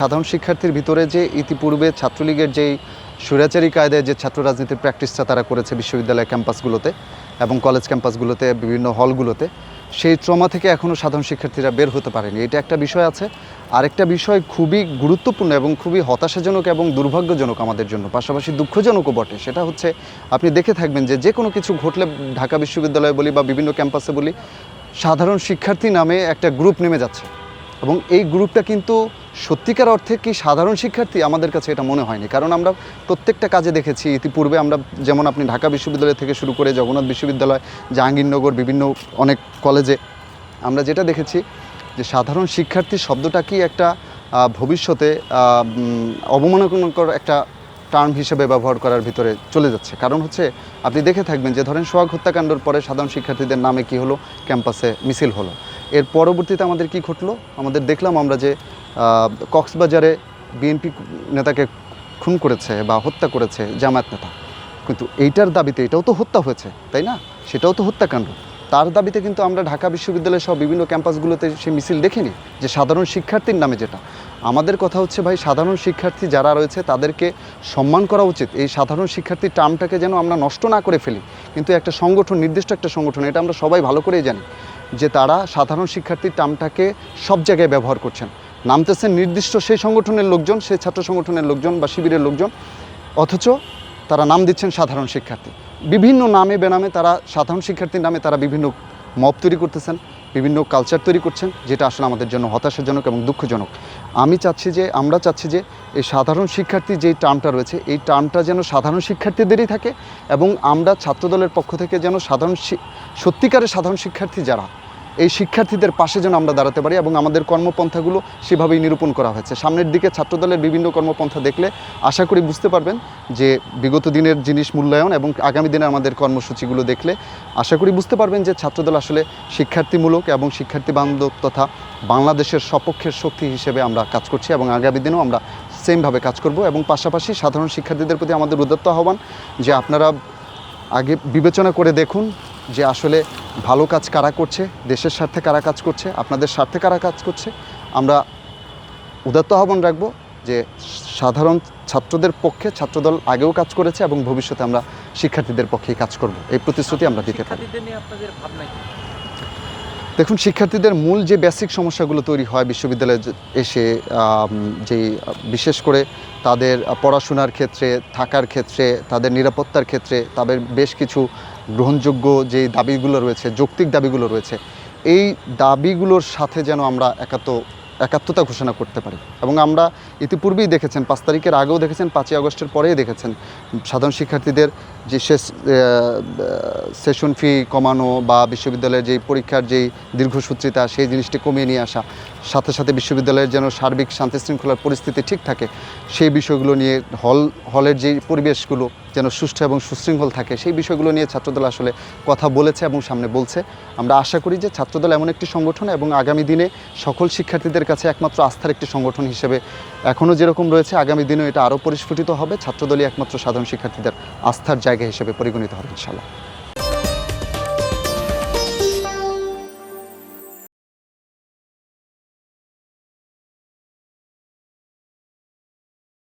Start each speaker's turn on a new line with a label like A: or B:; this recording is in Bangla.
A: সাধারণ শিক্ষার্থীর ভিতরে যে ইতিপূর্বে ছাত্রলীগের যেই স্বৈরাচারী কায়দায় যে ছাত্র রাজনীতির প্র্যাকটিসটা তারা করেছে বিশ্ববিদ্যালয় ক্যাম্পাসগুলোতে এবং কলেজ ক্যাম্পাসগুলোতে বিভিন্ন হলগুলোতে, সেই ট্রমা থেকে এখনও সাধারণ শিক্ষার্থীরা বের হতে পারেনি। এটা একটা বিষয় আছে। আরেকটা বিষয় খুবই গুরুত্বপূর্ণ এবং খুবই হতাশাজনক এবং দুর্ভাগ্যজনক আমাদের জন্য, পাশাপাশি দুঃখজনকও বটে। সেটা হচ্ছে আপনি দেখে থাকবেন যে কোনো কিছু ঘটলে ঢাকা বিশ্ববিদ্যালয়ে বলি বা বিভিন্ন ক্যাম্পাসে বলি, সাধারণ শিক্ষার্থী নামে একটা গ্রুপ নেমে যাচ্ছে এবং এই গ্রুপটা কিন্তু সত্যিকার অর্থে কি সাধারণ শিক্ষার্থী আমাদের কাছে এটা মনে হয়নি। কারণ আমরা প্রত্যেকটা কাজে দেখেছি ইতিপূর্বে, আমরা যেমন আপনি ঢাকা বিশ্ববিদ্যালয় থেকে শুরু করে জগন্নাথ বিশ্ববিদ্যালয়, জাহাঙ্গীরনগর, বিভিন্ন অনেক কলেজে আমরা যেটা দেখেছি যে সাধারণ শিক্ষার্থী শব্দটা কি একটা ভবিষ্যতে অবমাননাকর একটা টার্ম হিসেবে ব্যবহার করার ভিতরে চলে যাচ্ছে। কারণ হচ্ছে আপনি দেখে থাকবেন যে ধরেন সোহাগ হত্যাকাণ্ডের পরে সাধারণ শিক্ষার্থীদের নামে কি হলো, ক্যাম্পাসে মিছিল হলো। এর পরবর্তীতে আমাদের কি ঘটলো, আমাদের দেখলাম আমরা যে কক্সবাজারে বিএনপি নেতাকে খুন করেছে বা হত্যা করেছে জামায়াত নেতা। কিন্তু এইটার দাবিতে এটাও তো হত্যা হয়েছে, তাই না? সেটাও তো হত্যাকাণ্ড। তার দাবিতে কিন্তু আমরা ঢাকা বিশ্ববিদ্যালয় সহ বিভিন্ন ক্যাম্পাসগুলোতে সে মিছিল দেখিনি, যে সাধারণ শিক্ষার্থীর নামে যেটা। আমাদের কথা হচ্ছে ভাই, সাধারণ শিক্ষার্থী যারা রয়েছে তাদেরকে সম্মান করা উচিত। এই সাধারণ শিক্ষার্থীর টার্মটাকে যেন আমরা নষ্ট না করে ফেলি। কিন্তু একটা সংগঠন, নির্দিষ্ট একটা সংগঠন, এটা আমরা সবাই ভালো করেই জানি যে তারা সাধারণ শিক্ষার্থীর টার্মটাকে সব জায়গায় ব্যবহার করছেন। নামতেছেন নির্দিষ্ট সেই সংগঠনের লোকজন, সেই ছাত্র সংগঠনের লোকজন বা শিবিরের লোকজন, অথচ তারা নাম দিচ্ছেন সাধারণ শিক্ষার্থী। বিভিন্ন নামে বেনামে তারা সাধারণ শিক্ষার্থীর নামে তারা বিভিন্ন মব তৈরি করতেছেন, বিভিন্ন কালচার তৈরি করছেন, যেটা আসলে আমাদের জন্য হতাশাজনক এবং দুঃখজনক। আমরা চাচ্ছি যে এই সাধারণ শিক্ষার্থী যেই টার্মটা রয়েছে, এই টার্মটা যেন সাধারণ শিক্ষার্থীদেরই থাকে এবং আমরা ছাত্রদলের পক্ষ থেকে যেন সত্যিকারের সাধারণ শিক্ষার্থী যারা, এই শিক্ষার্থীদের পাশে যেন আমরা দাঁড়াতে পারি এবং আমাদের কর্মপন্থাগুলো সেভাবেই নিরূপণ করা হয়েছে। সামনের দিকে ছাত্রদলের বিভিন্ন কর্মপন্থা দেখলে আশা করি বুঝতে পারবেন যে বিগত দিনের জিনিস মূল্যায়ন এবং আগামী দিনে আমাদের কর্মসূচিগুলো দেখলে আশা করি বুঝতে পারবেন যে ছাত্রদল আসলে শিক্ষার্থীমূলক এবং শিক্ষার্থী বান্ধব তথা বাংলাদেশের সপক্ষের শক্তি হিসেবে আমরা কাজ করছি এবং আগামী দিনেও আমরা সেমভাবে কাজ করব। এবং পাশাপাশি সাধারণ শিক্ষার্থীদের প্রতি আমাদের উদাত্ত আহ্বান যে আপনারা আগে বিবেচনা করে দেখুন যে আসলে ভালো কাজ কারা করছে, দেশের স্বার্থে কারা কাজ করছে, আপনাদের স্বার্থে কারা কাজ করছে। আমরা উদাত্ত আহ্বান রাখবো যে সাধারণ ছাত্রদের পক্ষে ছাত্রদল আগেও কাজ করেছে এবং ভবিষ্যতে আমরা শিক্ষার্থীদের পক্ষেই কাজ করব, এই প্রতিশ্রুতি আমরা দিতে পারি। দেখুন, শিক্ষার্থীদের মূল যে বেসিক সমস্যাগুলো তৈরি হয় বিশ্ববিদ্যালয়ে এসে, যেই বিশেষ করে তাদের পড়াশোনার ক্ষেত্রে, থাকার ক্ষেত্রে, তাদের নিরাপত্তার ক্ষেত্রে, তাদের বেশ কিছু গ্রহণযোগ্য যে দাবিগুলো রয়েছে, যৌক্তিক দাবিগুলো রয়েছে, এই দাবিগুলোর সাথে যেন আমরা একাত্মতা ঘোষণা করতে পারি। এবং আমরা ইতিপূর্বেই দেখেছেন, 5 তারিখের আগেও দেখেছেন, 5ই আগস্টের পরেই দেখেছেন সাধারণ শিক্ষার্থীদের যে সেশন ফি কমানো বা বিশ্ববিদ্যালয়ের যেই পরীক্ষার যেই দীর্ঘসূত্রিতা, সেই জিনিসটি কমিয়ে নিয়ে আসা, সাথে সাথে বিশ্ববিদ্যালয়ের যেন সার্বিক শান্তি শৃঙ্খলার পরিস্থিতি ঠিক থাকে, সেই বিষয়গুলো নিয়ে হলের যেই পরিবেশগুলো যেন সুষ্ঠু এবং সুশৃঙ্খল থাকে, সেই বিষয়গুলো নিয়ে ছাত্রদল আসলে কথা বলেছে এবং সামনে বলছে। আমরা আশা করি যে ছাত্রদল এমন একটি সংগঠন এবং আগামী দিনে সকল শিক্ষার্থীদের কাছে একমাত্র আস্থার একটি সংগঠন হিসেবে এখনও যেরকম রয়েছে, আগামী দিনেও এটা আরও পরিস্ফুটিত হবে। ছাত্রদলই একমাত্র সাধারণ শিক্ষার্থীদের আস্থার জায়গা হিসেবে পরিগণিত হবে ইনশাআল্লাহ।